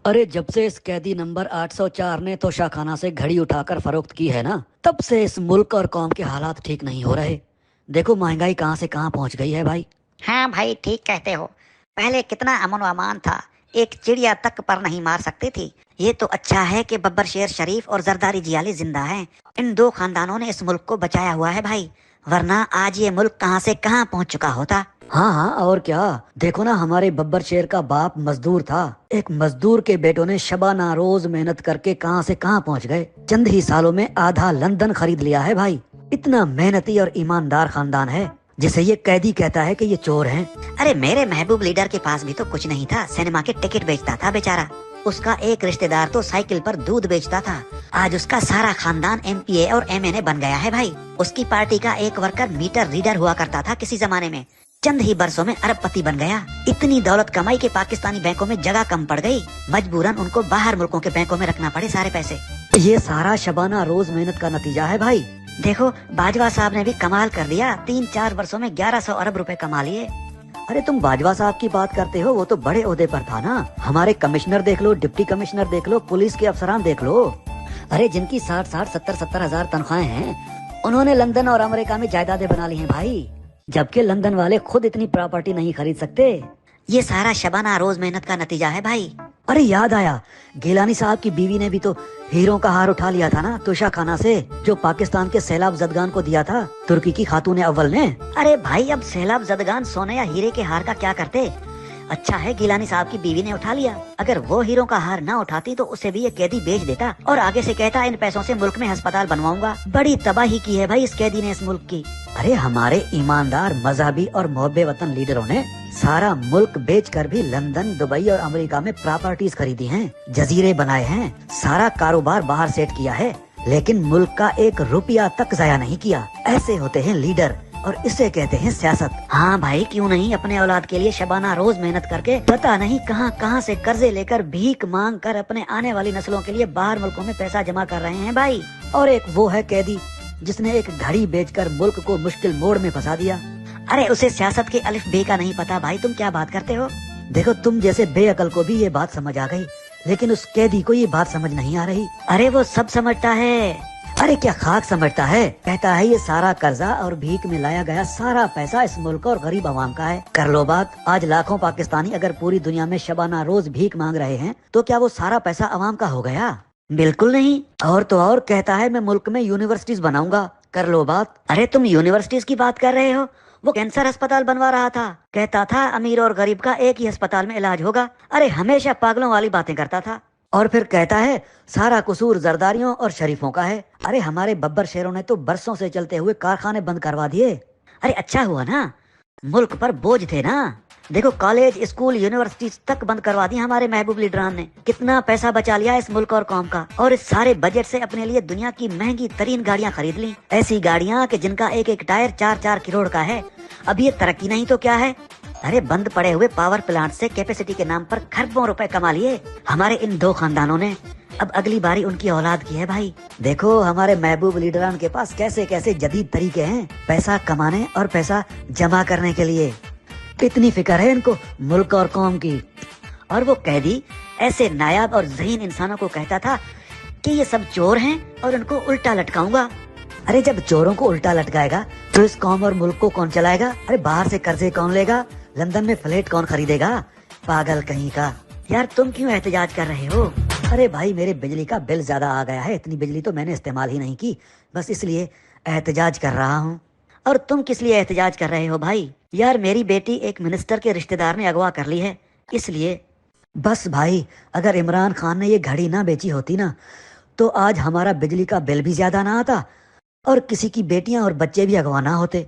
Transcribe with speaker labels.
Speaker 1: अरे जब से इस कैदी नंबर 804 ने तोशाखाना से घड़ी उठाकर फरोख्त की है ना, तब से इस मुल्क और कौम के हालात ठीक नहीं हो रहे। देखो महंगाई कहाँ से कहाँ पहुंच गई है भाई।
Speaker 2: हाँ भाई, ठीक कहते हो। पहले कितना अमन व अमान था, एक चिड़िया तक पर नहीं मार सकती थी। ये तो अच्छा है कि बब्बर शेर शरीफ और जरदारी जियाली जिंदा हैं। इन दो खानदानों ने इस मुल्क को बचाया हुआ है भाई, वरना आज ये मुल्क कहाँ से कहाँ पहुँच चुका होता।
Speaker 1: हाँ हाँ, और क्या। देखो ना, हमारे बब्बर शेर का बाप मजदूर था। एक मजदूर के बेटों ने शबाना रोज मेहनत करके कहाँ से कहाँ पहुँच गए। चंद ही सालों में आधा लंदन खरीद लिया है भाई। इतना मेहनती और ईमानदार खानदान है, जिसे ये कैदी कहता है कि ये चोर हैं।
Speaker 2: अरे मेरे महबूब लीडर के पास भी तो कुछ नहीं था, सिनेमा के टिकट बेचता था बेचारा। उसका एक रिश्तेदार तो साइकिल पर दूध बेचता था। आज उसका सारा खानदान एमपीए और एमएनए बन गया है भाई। उसकी पार्टी का एक वर्कर मीटर रीडर हुआ करता था किसी जमाने में, चंद ही बरसों में अरबपति बन गया। इतनी दौलत कमाई के पाकिस्तानी बैंकों में जगह कम पड़ गई, मजबूरन उनको बाहर मुल्कों के बैंकों में रखना पड़े सारे पैसे।
Speaker 1: ये सारा शबाना रोज मेहनत का नतीजा है भाई।
Speaker 2: देखो बाजवा साहब ने भी कमाल कर दिया, 3-4 वर्षों में 1100 अरब रुपए कमा लिए।
Speaker 1: अरे तुम बाजवा साहब की बात करते हो, वो तो बड़े ओहदे पर था ना। हमारे कमिश्नर देख लो, डिप्टी कमिश्नर देख लो, पुलिस के अफसरान देख लो। अरे जिनकी 60-60, 70-70 हजार तनख्वाहें हैं, उन्होंने लंदन और अमेरिका में जायदादें बना ली हैं भाई, जबकि लंदन वाले खुद इतनी प्रॉपर्टी नहीं खरीद सकते।
Speaker 2: ये सारा शबाना रोज मेहनत का नतीजा है भाई।
Speaker 1: अरे याद आया, गिलानी साहब की बीवी ने भी तो हीरों का हार उठा लिया था ना तोशाखाना से, जो पाकिस्तान के सैलाब जदगान को दिया था तुर्की की खातून अव्वल ने।
Speaker 2: अरे भाई, अब सैलाब जदगान सोने या हीरे के हार का क्या करते। अच्छा है गिलानी साहब की बीवी ने उठा लिया, अगर वो हीरो का हार ना उठाती तो उसे भी ये कैदी बेच देता और आगे से कहता इन पैसों से मुल्क में अस्पताल बनवाऊंगा। बड़ी तबाही की है भाई इस कैदी ने इस मुल्क की।
Speaker 1: अरे हमारे ईमानदार मजहबी और मोहब्बे वतन लीडरों ने सारा मुल्क बेचकर भी लंदन, दुबई और अमेरिका में प्रॉपर्टीज खरीदी हैं, जजीरे बनाए हैं, सारा कारोबार बाहर सेट किया है, लेकिन मुल्क का एक रुपया तक जाया नहीं किया। ऐसे होते हैं लीडर, और इसे कहते हैं सियासत।
Speaker 2: हाँ भाई, क्यों नहीं। अपने औलाद के लिए शबाना रोज मेहनत करके पता नहीं कहाँ कहाँ से कर्जे लेकर भीख मांग कर अपने आने वाली नस्लों के लिए बाहर मुल्कों में पैसा जमा कर रहे हैं भाई।
Speaker 1: और एक वो है कैदी जिसने एक घड़ी बेचकर मुल्क को मुश्किल मोड़ में फंसा दिया।
Speaker 2: अरे उसे सियासत के अलिफ बे का नहीं पता भाई, तुम क्या बात करते हो।
Speaker 1: देखो तुम जैसे बेअकल को भी ये बात समझ आ गई, लेकिन उस कैदी को ये बात समझ नहीं आ रही।
Speaker 2: अरे वो सब समझता है।
Speaker 1: अरे क्या खाक समझता है, कहता है ये सारा कर्जा और भीख में लाया गया सारा पैसा इस मुल्क और गरीब आवाम का है। कर लो बात, आज लाखों पाकिस्तानी अगर पूरी दुनिया में शबाना रोज भीख मांग रहे हैं, तो क्या वो सारा पैसा आवाम का हो गया?
Speaker 2: बिल्कुल नहीं।
Speaker 1: और तो और कहता है मैं मुल्क में यूनिवर्सिटीज बनाऊंगा। कर लो बात।
Speaker 2: अरे तुम यूनिवर्सिटीज की बात कर रहे हो, वो कैंसर अस्पताल बनवा रहा था। कहता था अमीर और गरीब का एक ही अस्पताल में इलाज होगा। अरे हमेशा पागलों वाली बातें करता था।
Speaker 1: और फिर कहता है सारा कसूर जरदारियों और शरीफों का है। अरे हमारे बब्बर शेरों ने तो बरसों से चलते हुए कारखाने बंद करवा दिए।
Speaker 2: अरे अच्छा हुआ ना, मुल्क पर बोझ थे ना। देखो कॉलेज, स्कूल, यूनिवर्सिटी तक बंद करवा दी हमारे महबूब लीडरान ने। कितना पैसा बचा लिया इस मुल्क और कौम का, और इस सारे बजट से अपने लिए दुनिया की महंगी तरीन गाड़ियां खरीद ली। ऐसी गाड़ियां कि जिनका एक एक टायर 4-4 करोड़ का है। अब ये तरक्की नहीं तो क्या है। अरे बंद पड़े हुए पावर प्लांट से कैपेसिटी के नाम पर खरबों रुपए कमा लिए हमारे इन दो खानदानों ने। अब अगली बारी उनकी औलाद की है भाई।
Speaker 1: देखो हमारे महबूब लीडरान के पास कैसे कैसे जदीद तरीके हैं पैसा कमाने और पैसा जमा करने के लिए। इतनी फिक्र है इनको मुल्क और कौम की।
Speaker 2: और वो कैदी ऐसे नायाब और ज़हीन इंसानों को कहता था कि ये सब चोर हैं और उनको उल्टा लटकाऊंगा।
Speaker 1: अरे जब चोरों को उल्टा लटकाएगा तो इस कौम और मुल्क को कौन चलाएगा? अरे बाहर से कर्जे कौन लेगा? लंदन में फ्लैट कौन खरीदेगा? पागल कहीं का।
Speaker 2: यार तुम क्यों एहतजाज कर रहे हो?
Speaker 1: अरे भाई मेरे बिजली का बिल ज्यादा आ गया है, इतनी बिजली तो मैंने इस्तेमाल ही नहीं की, बस इसलिए एहतजाज कर रहा हूँ।
Speaker 2: और तुम किस लिए एहतजाज कर रहे हो भाई? यार मेरी बेटी एक मिनिस्टर के रिश्तेदार ने अगवा कर ली है, इसलिए।
Speaker 1: बस भाई, अगर इमरान खान ने ये घड़ी ना बेची होती ना, तो आज हमारा बिजली का बिल भी ज्यादा ना आता और किसी की बेटियां और बच्चे भी अगवा ना होते।